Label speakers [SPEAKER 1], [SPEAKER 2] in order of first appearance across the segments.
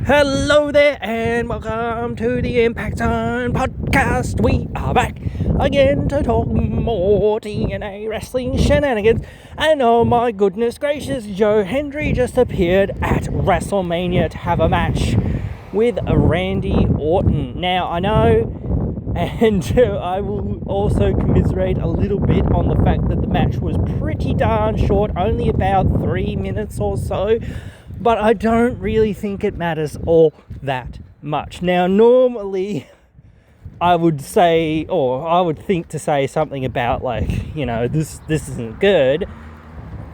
[SPEAKER 1] Hello there and welcome to the Impact Zone podcast. We are back again to talk more TNA wrestling shenanigans. And oh my goodness gracious, Joe Hendry just appeared at WrestleMania to have a match with Randy Orton. Now I know, and I will also commiserate a little bit on the fact that the match was pretty darn short, only about 3 minutes or so. But I don't really think it matters all that much. Now, normally I would say, or I would think to say something about like, this isn't good,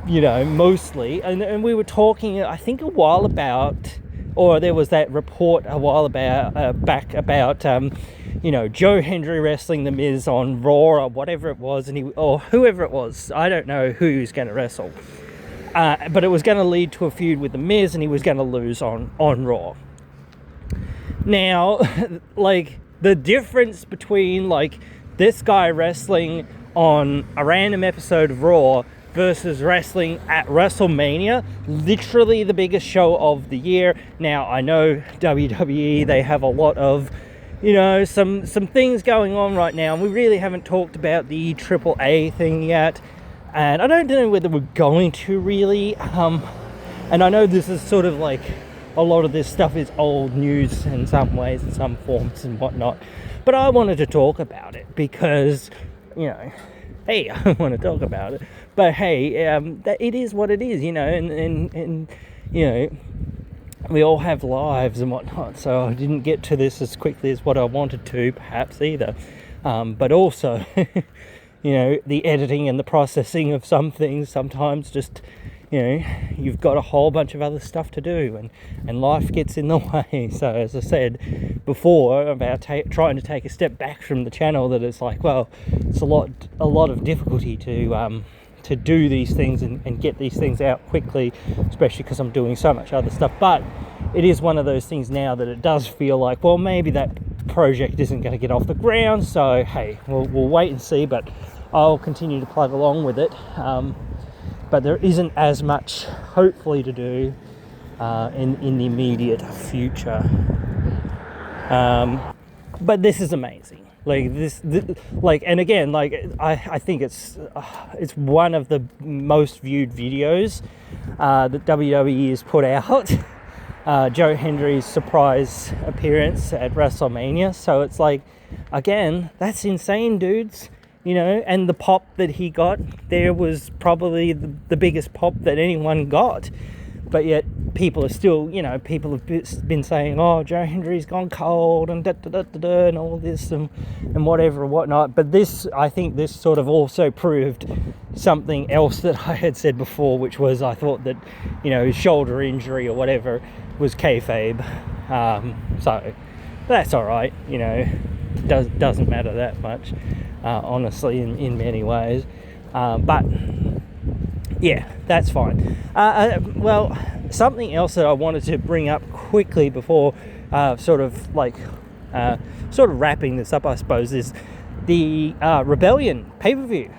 [SPEAKER 1] mostly. And we were talking, I think, a while about, or there was that report a while back about, Joe Hendry wrestling The Miz on Raw or whatever it was, or whoever it was. I don't know who he was going to wrestle. But it was going to lead to a feud with The Miz, and he was going to lose on Raw. Now, the difference between, this guy wrestling on a random episode of Raw versus wrestling at WrestleMania, literally the biggest show of the year. Now, I know WWE, they have a lot of, some things going on right now, and we really haven't talked about the AAA thing yet. And I don't know whether we're going to really, and I know this is sort of like, a lot of this stuff is old news in some ways, in some forms and whatnot, but I wanted to talk about it because, hey, I want to talk about it, but hey, it is what it is, and we all have lives and whatnot, so I didn't get to this as quickly as what I wanted to, perhaps, either, but also, the editing and the processing of some things sometimes just, you've got a whole bunch of other stuff to do and life gets in the way. So as I said before about trying to take a step back from the channel, that it's like, well, it's a lot of difficulty to do these things and get these things out quickly, especially because I'm doing so much other stuff. But it is one of those things now that it does feel like, well, maybe that project isn't going to get off the ground, so hey, we'll wait and see, but I'll continue to plug along with it, but there isn't as much hopefully to do in the immediate future, but this is amazing. And again, I think it's one of the most viewed videos that WWE has put out. Joe Hendry's surprise appearance at WrestleMania. So it's like, again, that's insane, dudes. And the pop that he got there was probably the biggest pop that anyone got. But yet people are still, people have been saying, oh, Joe Hendry's gone cold and da-da-da-da-da and all this and whatever and whatnot. But I think this sort of also proved something else that I had said before, which was I thought that, his shoulder injury or whatever was kayfabe. So that's all right, doesn't matter that much, honestly, in many ways. But yeah, that's fine. Well, something else that I wanted to bring up quickly before sort of wrapping this up, I suppose, is the Rebellion pay-per-view.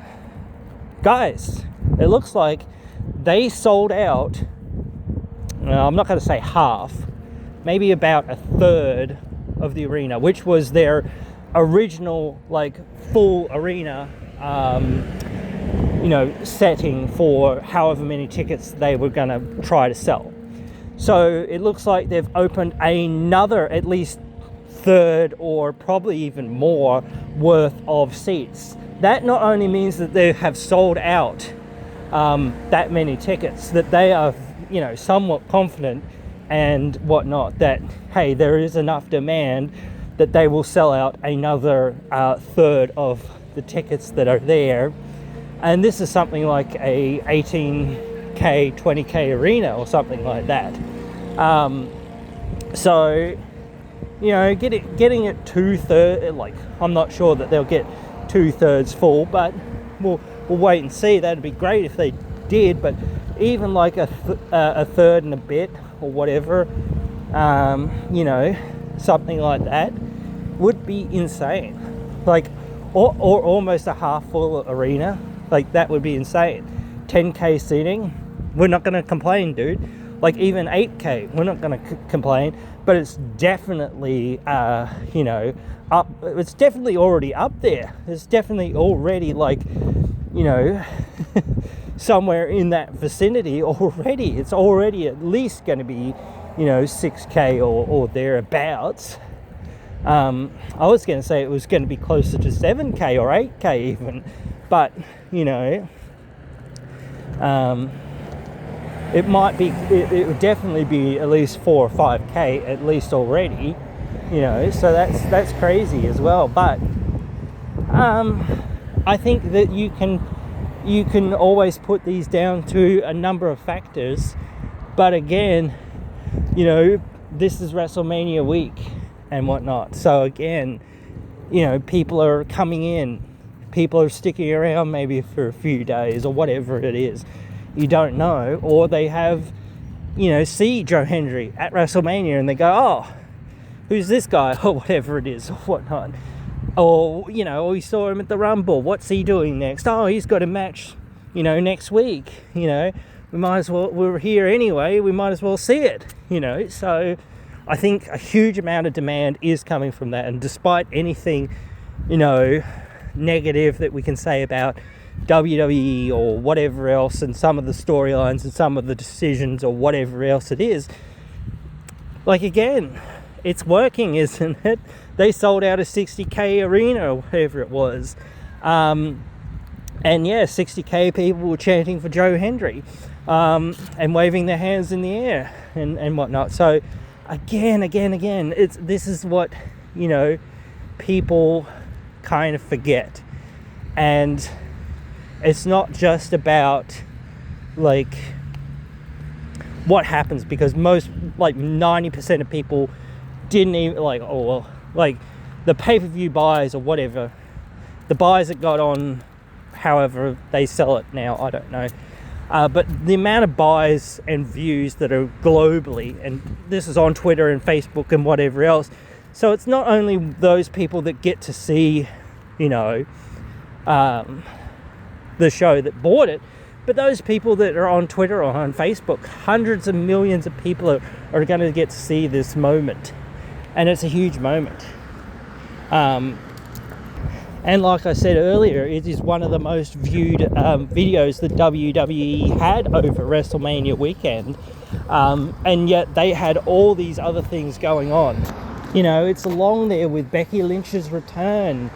[SPEAKER 1] Guys, it looks like they sold out, I'm not going to say half, maybe about a third of the arena, which was their original full arena setting for however many tickets they were going to try to sell. So it looks like they've opened another at least third or probably even more worth of seats. That not only means that they have sold out that many tickets, that they are somewhat confident and whatnot that, hey, there is enough demand that they will sell out another third of the tickets that are there. And this is something like a 18k, 20k arena or something like that. So, getting it 2/3, I'm not sure that they'll get 2/3 full, but we'll wait and see. That'd be great if they did, but even a third and a bit or whatever, something like that would be insane. Or almost a half full arena. That would be insane. 10k seating, we're not going to complain, dude. like even 8K. We're not going to complain, but it's definitely, you know, up. It's definitely already up there. It's definitely already like, you know, somewhere in that vicinity already. It's already at least going to be, you know, 6K or thereabouts. I was going to say it was going to be closer to 7K or 8K even, but, you know, it might be, it would definitely be at least 4 or 5K at least already, you know, so that's crazy as well. But I think that you can always put these down to a number of factors, but again, you know, this is WrestleMania week and whatnot, so again, you know, people are coming in, people are sticking around maybe for a few days or whatever it is, you don't know, or they have, you know, see Joe Hendry at WrestleMania and they go, oh, who's this guy, or whatever it is, or whatnot. Or, you know, we saw him at the Rumble, what's he doing next? Oh, he's got a match, you know, next week, you know, we might as well, we're here anyway, we might as well see it, you know. So I think a huge amount of demand is coming from that, and despite anything, you know, negative that we can say about WWE or whatever else, and some of the storylines and some of the decisions or whatever else it is, like, again, it's working, isn't it? They sold out a 60K arena or whatever it was, and yeah, 60K people were chanting for Joe Hendry, and waving their hands in the air and whatnot. So again, this is what, you know, people kind of forget. And it's not just about, like, what happens, because most, like 90% of people didn't even, like, oh, well, like, the pay-per-view buys or whatever, the buys that got on, however they sell it now, I don't know. But the amount of buys and views that are globally, and this is on Twitter and Facebook and whatever else, so it's not only those people that get to see, you know, the show that bought it, but those people that are on Twitter or on Facebook, hundreds of millions of people are going to get to see this moment, and it's a huge moment. And like I said earlier, it is one of the most viewed videos that WWE had over WrestleMania weekend, and yet they had all these other things going on. You know, it's along there with Becky Lynch's return.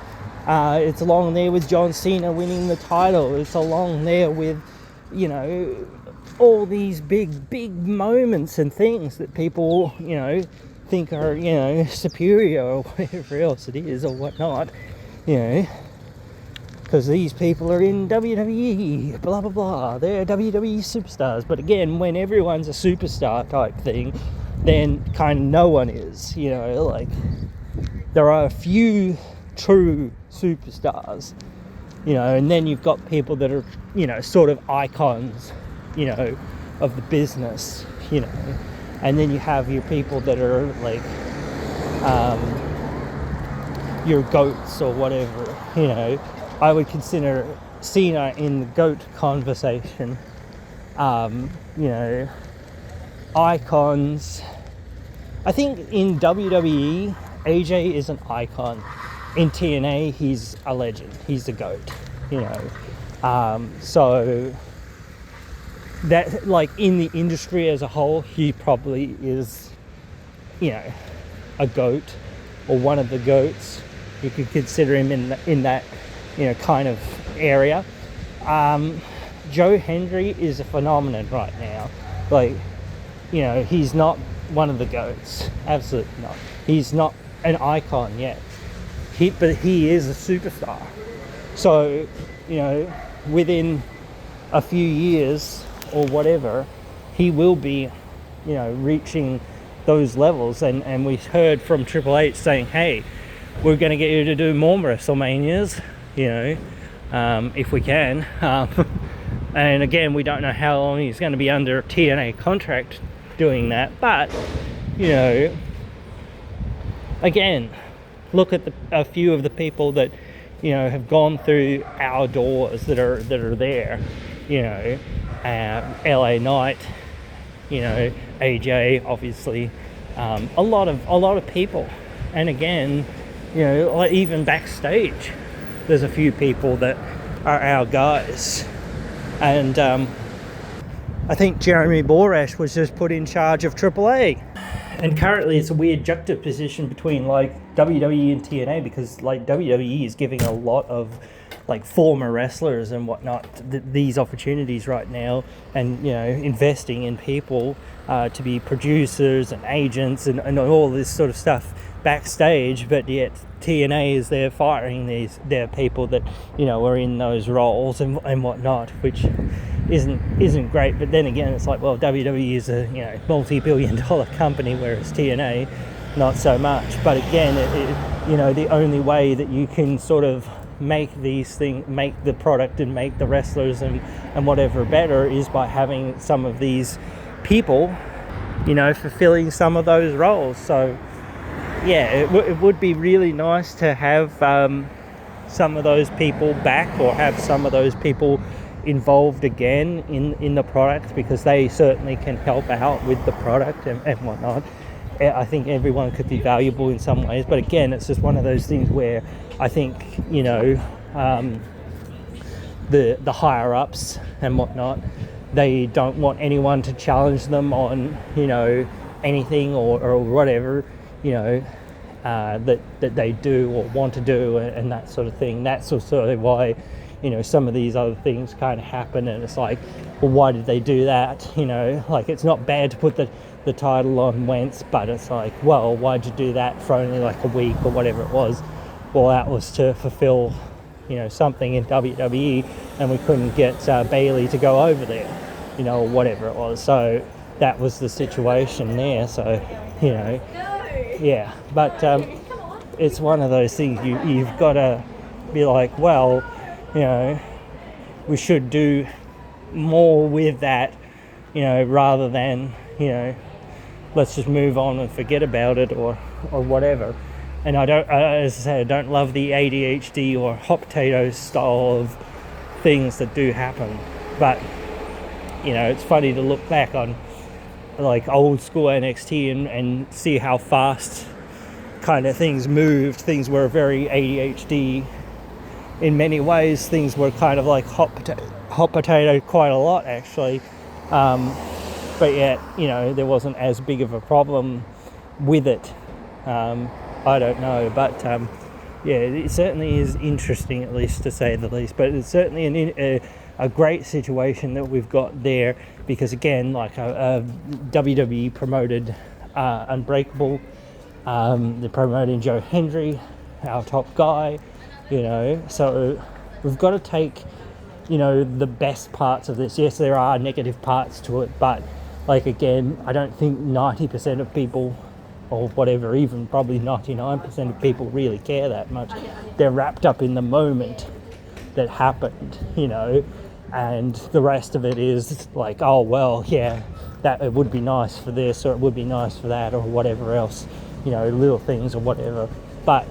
[SPEAKER 1] It's along there with John Cena winning the title. It's along there with, you know, all these big moments and things that people, you know, think are, you know, superior or whatever else it is or whatnot, you know, because these people are in WWE, blah, blah, blah. They're WWE superstars. But again, when everyone's a superstar type thing, then kind of no one is, you know, like, there are a few true superstars, you know, and then you've got people that are, you know, sort of icons, you know, of the business, you know, and then you have your people that are like your goats or whatever, you know. I would consider Cena in the GOAT conversation, you know, icons. I think in WWE, AJ is an icon. In TNA, he's a legend. He's a GOAT, you know. So that, like, in the industry as a whole, he probably is, you know, a GOAT or one of the GOATs. You could consider him in that, you know, kind of area. Joe Hendry is a phenomenon right now. Like, you know, he's not one of the GOATs. Absolutely not. He's not an icon yet. But he is a superstar. So, you know, within a few years or whatever, he will be, you know, reaching those levels. And we heard from Triple H saying, hey, we're going to get you to do more WrestleManias, you know, if we can. And again, we don't know how long he's going to be under a TNA contract doing that. But, you know, again, look at a few of the people that, you know, have gone through our doors that are there, you know, LA Knight, you know, AJ, obviously, a lot of people. And again, you know, like even backstage, there's a few people that are our guys. And I think Jeremy Borash was just put in charge of AAA. And currently it's a weird juxtaposition between like WWE and TNA, because like WWE is giving a lot of like former wrestlers and whatnot these opportunities right now, and you know, investing in people to be producers and agents and all this sort of stuff backstage. But yet TNA is there firing their people that, you know, are in those roles and whatnot, which isn't great. But then again, it's like, well, WWE is a, you know, multi-billion-dollar company, whereas TNA not so much. But again, it, you know, the only way that you can sort of make these things, make the product and make the wrestlers and whatever better, is by having some of these people, you know, fulfilling some of those roles. So yeah, it would be really nice to have some of those people back, or have some of those people involved again in the product, because they certainly can help out with the product and whatnot. I think everyone could be valuable in some ways, but again, it's just one of those things where I think, you know, the higher ups and whatnot, they don't want anyone to challenge them on, you know, anything or whatever, you know, that they do or want to do and that sort of thing. That's also why, you know, some of these other things kind of happen, and it's like, well, why did they do that? You know, like, it's not bad to put the title on Wentz, but it's like, well, why'd you do that for only like a week or whatever it was? Well, that was to fulfill, you know, something in WWE, and we couldn't get Bailey to go over there, you know, or whatever it was. So that was the situation there. So, you know, yeah, but it's one of those things you've got to be like, well, you know, we should do more with that, you know, rather than, you know, let's just move on and forget about it or whatever. And I don't, as I say, I don't love the ADHD or hot potato style of things that do happen. But, you know, it's funny to look back on like old school NXT and see how fast kind of things moved. Things were very ADHD in many ways. Things were kind of like hot potato quite a lot, actually. But yet, you know, there wasn't as big of a problem with it. I don't know, but yeah, it certainly is interesting, at least to say the least. But it's certainly a great situation that we've got there, because again, like WWE promoted Unbreakable, they're promoting Joe Hendry, our top guy, you know. So we've got to take, you know, the best parts of this. Yes, there are negative parts to it, but like, again, I don't think 90% of people, or whatever, even probably 99% of people really care that much. They're wrapped up in the moment that happened, you know, and the rest of it is like, oh, well, yeah, that it would be nice for this, or it would be nice for that, or whatever else, you know, little things or whatever. But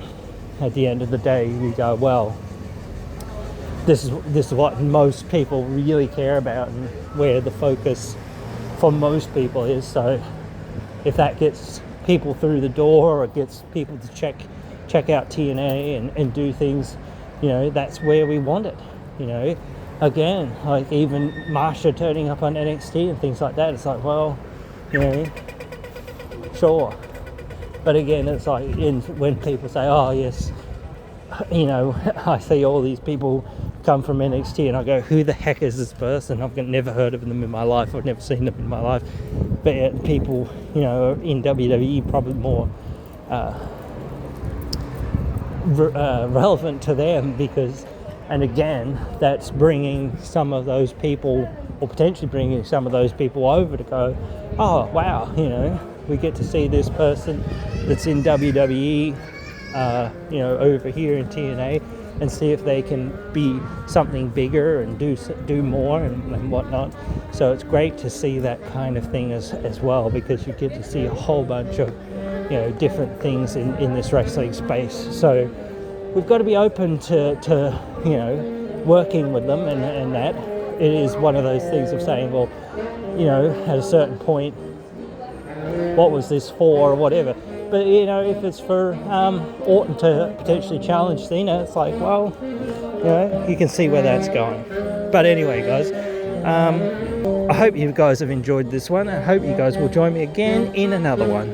[SPEAKER 1] at the end of the day, you go, well, this is what most people really care about, and where the focus for most people is. So if that gets people through the door, or gets people to check out TNA and do things, you know, that's where we want it, you know. Again, like even Marsha turning up on NXT and things like that, it's like, well, you know, sure. But again, it's like when people say, oh yes, you know, I see all these people come from NXT, and I go, who the heck is this person? I've never heard of them in my life. I've never seen them in my life. But people, you know, in WWE, probably more relevant to them, because, and again, that's bringing some of those people, or potentially bringing some of those people over to go, oh wow, you know, we get to see this person that's in WWE, you know, over here in TNA, and see if they can be something bigger and do more and whatnot. So it's great to see that kind of thing as well, because you get to see a whole bunch of, you know, different things in this wrestling space. So we've got to be open to you know, working with them, and that it is one of those things of saying, well, you know, at a certain point, what was this for or whatever. But, you know, if it's for Orton to potentially challenge Cena, it's like, well, you know, you can see where that's going. But anyway, guys, I hope you guys have enjoyed this one. I hope you guys will join me again in another one.